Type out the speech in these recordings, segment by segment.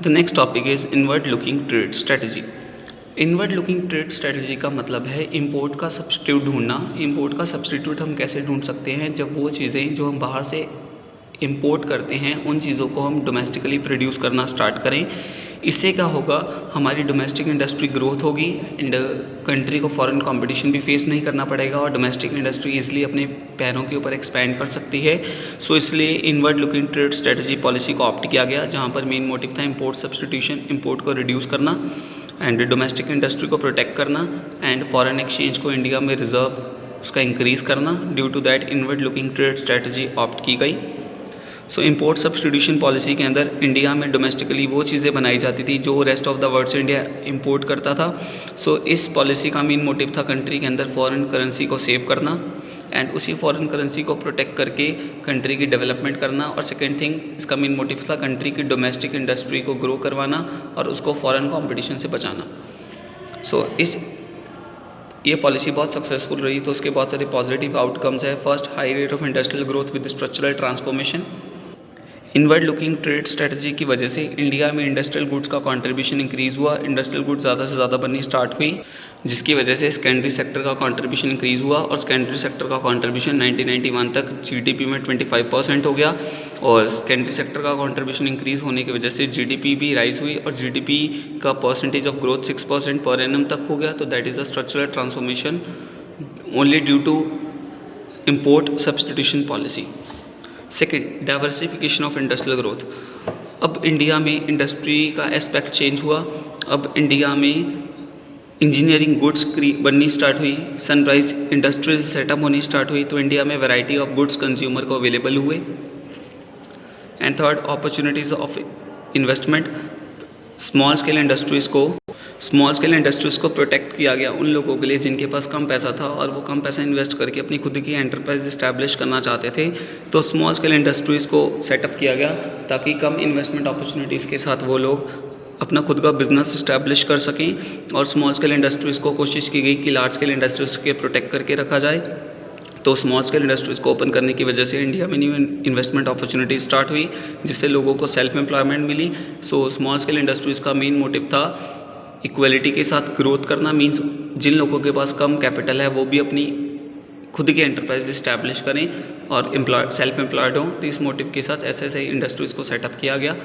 The next topic is inward looking trade strategy. Inward looking trade strategy का मतलब है import का substitute ढूंढना। इंपोर्ट का सब्स्टिट्यूट हम कैसे ढूंढ सकते हैं? जब वो चीज़ें जो हम बाहर से इंपोर्ट करते हैं उन चीज़ों को हम डोमेस्टिकली प्रोड्यूस करना स्टार्ट करें। इससे क्या होगा, हमारी डोमेस्टिक इंडस्ट्री ग्रोथ होगी एंड कंट्री को फॉरेन कंपटीशन भी फेस नहीं करना पड़ेगा और डोमेस्टिक इंडस्ट्री इजीली अपने पैरों के ऊपर एक्सपैंड कर सकती है। सो इसलिए inward looking trade strategy policy को ऑप्ट किया गया, जहाँ पर मेन मोटिव था इंपोर्ट सब्स्टिट्यूशन, इंपोर्ट को रिड्यूस करना एंड डोमेस्टिक इंडस्ट्री को प्रोटेक्ट करना एंड फॉरेन एक्सचेंज को इंडिया में रिजर्व उसका इंक्रीज़ करना। Due to that inward looking trade strategy opt की गई। सो इंपोर्ट सब्स्टिट्यूशन पॉलिसी के अंदर इंडिया में डोमेस्टिकली वो चीज़ें बनाई जाती थी जो रेस्ट ऑफ द वर्ल्ड से इंडिया इंपोर्ट करता था। सो इस पॉलिसी का मेन मोटिव था कंट्री के अंदर फॉरेन करेंसी को सेव करना एंड उसी फॉरेन करेंसी को प्रोटेक्ट करके कंट्री की डेवलपमेंट करना। और सेकेंड थिंग, इसका मेन मोटिव था कंट्री की डोमेस्टिक इंडस्ट्री को ग्रो करवाना और उसको फॉरेन कॉम्पिटिशन से बचाना। सो ये पॉलिसी बहुत सक्सेसफुल रही, तो उसके बहुत सारे पॉजिटिव आउटकम्स है। First, high rate of industrial growth with structural transformation. Inward looking trade strategy की वजह से इंडिया में इंडस्ट्रियल गुड्स का कंट्रीब्यूशन इंक्रीज़ हुआ, इंडस्ट्रियल गुड्स ज़्यादा से ज़्यादा बननी स्टार्ट हुई, जिसकी वजह से सेकेंडरी सेक्टर का कंट्रीब्यूशन इंक्रीज़ हुआ और सेकेंडरी सेक्टर का कंट्रीब्यूशन 1991 तक जीडीपी में 25% हो गया। और सेकेंडरी सेक्टर का कंट्रीब्यूशन इंक्रीज़ होने की वजह से जीडीपी भी राइज हुई और जीडीपी का percentage of growth 6% per annum तक हो गया। तो that is the structural transformation only due to import substitution policy. Second, diversification of industrial growth. अब इंडिया में इंडस्ट्री का एस्पेक्ट चेंज हुआ। अब इंडिया में इंजीनियरिंग गुड्स बननी स्टार्ट हुई, सनराइज इंडस्ट्रीज सेटअप होनी स्टार्ट हुई, तो इंडिया में वैरायटी ऑफ गुड्स कंज्यूमर को अवेलेबल हुए। And third, opportunities of investment. Small scale industries को प्रोटेक्ट किया गया उन लोगों के लिए जिनके पास कम पैसा था और वो कम पैसा इन्वेस्ट करके अपनी खुद की एंटरप्राइज इस्टेब्लिश करना चाहते थे। तो स्मॉल स्केल इंडस्ट्रीज़ को सेटअप किया गया ताकि कम इन्वेस्टमेंट अपॉर्चुनिटीज़ के साथ वो लोग अपना खुद का बिजनेस इस्टेब्लिश कर सकें। और स्मॉल स्केल इंडस्ट्रीज़ को कोशिश की गई कि लार्ज स्केल इंडस्ट्रीज़ के प्रोटेक्ट करके रखा जाए। तो स्मॉल स्केल इंडस्ट्रीज़ को ओपन करने की वजह से इंडिया में न्यू इन्वेस्टमेंट अपॉर्चुनिटी स्टार्ट हुई, जिससे लोगों को सेल्फ एम्प्लॉयमेंट मिली। सो स्मॉल स्केल इंडस्ट्रीज़ का मेन मोटिव था इक्वलिटी के साथ ग्रोथ करना, मीन्स जिन लोगों के पास कम कैपिटल है वो भी अपनी खुद की एंटरप्राइज इस्टेब्लिश करें और सेल्फ एम्प्लॉयड हों। तो इस मोटिव के साथ ऐसे इंडस्ट्रीज़ को सेटअप किया गया।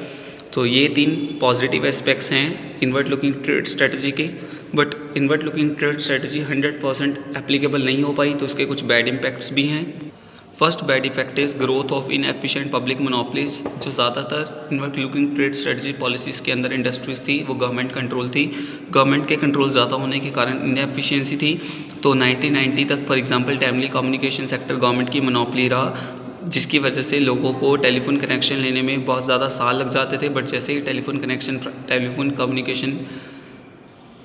तो ये 3 पॉजिटिव एस्पेक्ट्स हैं इनवर्ड लुकिंग ट्रेड स्ट्रेटजी के। But inward looking trade strategy 100% applicable नहीं हो पाई, तो उसके कुछ बैड इम्पैक्ट्स भी हैं। First bad effect is growth of inefficient public monopolies. जो ज़्यादातर inward looking trade strategy policies के अंदर इंडस्ट्रीज़ थी वो गवर्नमेंट कंट्रोल थी। गवर्नमेंट के कंट्रोल ज़्यादा होने के कारण इनएफिशिएंसी थी। तो 1990 तक for example telecommunication sector government की मोनोपली रहा, जिसकी वजह से लोगों को टेलीफोन कनेक्शन लेने में बहुत ज़्यादा साल लग जाते थे। बट जैसे ही टेलीफोन कम्युनिकेशन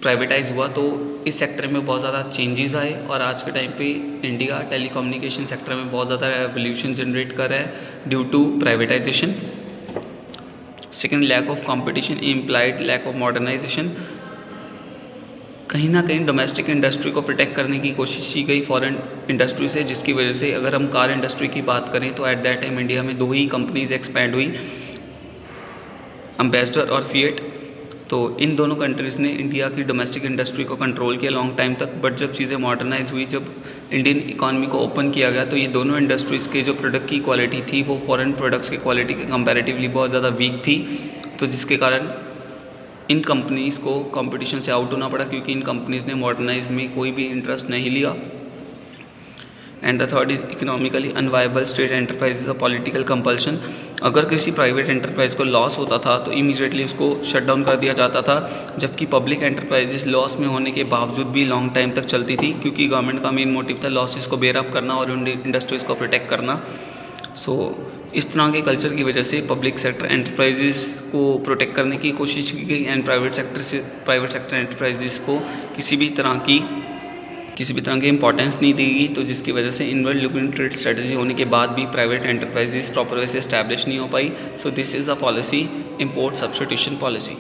प्राइवेटाइज हुआ तो इस सेक्टर में बहुत ज़्यादा चेंजेस आए और आज के टाइम पे इंडिया टेलीकम्युनिकेशन सेक्टर में बहुत ज़्यादा रेवोल्यूशन जनरेट कर रहा है due to privatisation. Second, lack of competition implied lack of modernisation. कहीं ना कहीं डोमेस्टिक इंडस्ट्री को प्रोटेक्ट करने की कोशिश की गई फॉरेन इंडस्ट्री से, जिसकी वजह से अगर हम कार इंडस्ट्री की बात करें तो एट दैट टाइम इंडिया में 2 ही कंपनीज एक्सपैंड हुई, एम्बेसडर और फिएट। तो इन दोनों कंट्रीज़ ने इंडिया की डोमेस्टिक इंडस्ट्री को कंट्रोल किया लॉन्ग टाइम तक। बट जब चीज़ें मॉडर्नाइज हुई, जब इंडियन इकॉनमी को ओपन किया गया, तो ये दोनों इंडस्ट्रीज़ के जो प्रोडक्ट की क्वालिटी थी वो फॉरेन प्रोडक्ट्स की क्वालिटी के कंपैरेटिवली बहुत ज़्यादा वीक थी। तो जिसके कारण इन कंपनीज़ को कंपटीशन से आउट होना पड़ा, क्योंकि इन कंपनीज़ ने मॉडर्नाइज में कोई भी इंटरेस्ट नहीं लिया। And the third is economically unviable state enterprise a political compulsion. अगर किसी प्राइवेट एंटरप्राइज को लॉस होता था तो इमीडिएटली उसको शट डाउन कर दिया जाता था, जबकि पब्लिक एंटरप्राइजेस लॉस में होने के बावजूद भी लॉन्ग टाइम तक चलती थी, क्योंकि गवर्नमेंट का मेन मोटिव था लॉसेस को बेयर अप करना और इंडस्ट्रीज़ को प्रोटेक्ट करना। सो इस तरह के कल्चर की वजह से पब्लिक सेक्टर एंटरप्राइजेस को प्रोटेक्ट करने की कोशिश की गई एंड प्राइवेट सेक्टर एंटरप्राइजेस को किसी भी तरह की इंपॉर्टेंस नहीं दी गई। तो जिसकी वजह से इनवर्ड लुकिंग ट्रेड स्ट्रेटजी होने के बाद भी प्राइवेट एंटरप्राइजेस प्रॉपर वे से एस्टैब्लिश नहीं हो पाई। So this is the policy, import substitution policy.